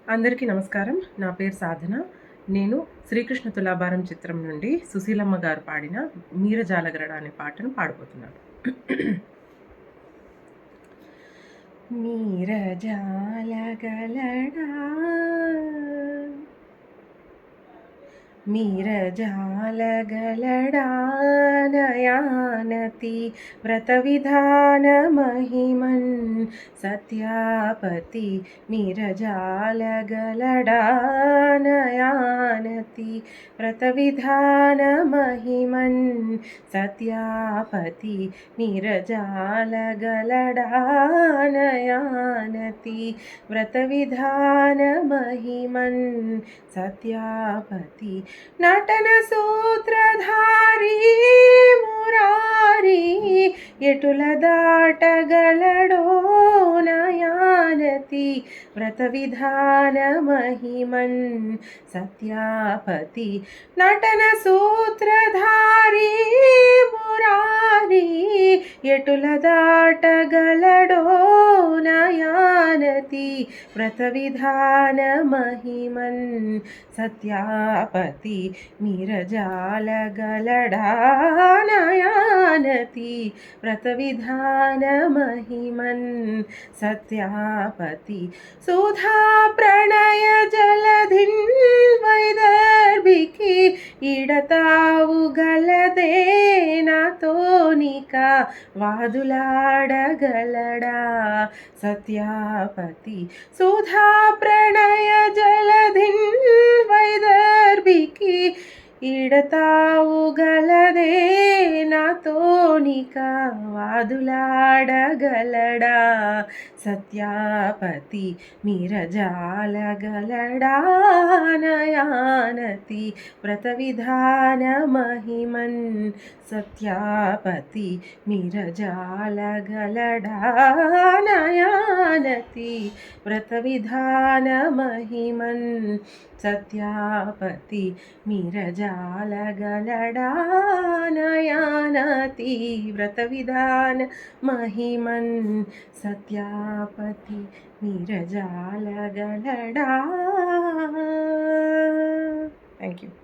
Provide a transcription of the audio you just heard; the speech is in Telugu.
అందరికీ నమస్కారం. నా పేరు సాధన. నేను 'శ్రీకృష్ణ తులాభారం' చిత్రం నుండి సుశీలమ్మ గారు పాడిన 'మీరజాలగలడా' అనే పాటను పాడబోతున్నాను. మీరజాలగలడా మీరజాలగలడా నయానతి వ్రతవిధాన మహిమన్ సత్యాపతి మీరజాలగలడా నయానతి వ్రతవిధాన మహిమన్ సత్యాపతి మీరజాలగలడా నయానతి వ్రతవిధాన మహిమన్ సత్యాపతి నటన సూత్రధారి మురారి ఎటుల దాటగలడో నయానతి వ్రత విధాన మహిమన్ సత్యాపతి నటన సూత్రధారి మురారి ఎటుల దాటగలడో నయానతి వ్రత విధాన మహిమన్ సత్యాపతి మీరజాలగలడా నయానతి వ్రత విధాన మహిమన్ సత్యాపతి సుధా ప్రణయ జలధిన్ వైదర్భికి ఇడతావు గలదే నాతోనిక వాదులాడగలడా సత్యాపతి సుధా ప్రణయ జలధిన్ వైదర్భికి ఇడతావు గలదే నాతోనిక వాదులాడగలడా సత్యాపతి మీరజాలగలడా నయానతి వ్రత విధాన మహిమన్ సత్యాపతి మీరజాలగలడా నయానతి వ్రత విధాన మహిమన్ సత్యాపతి మీరజాలగలడా నయానతి వ్రత విధాన మహిమన్ సత్యాపతి మీరజాలగలడా. Thank you.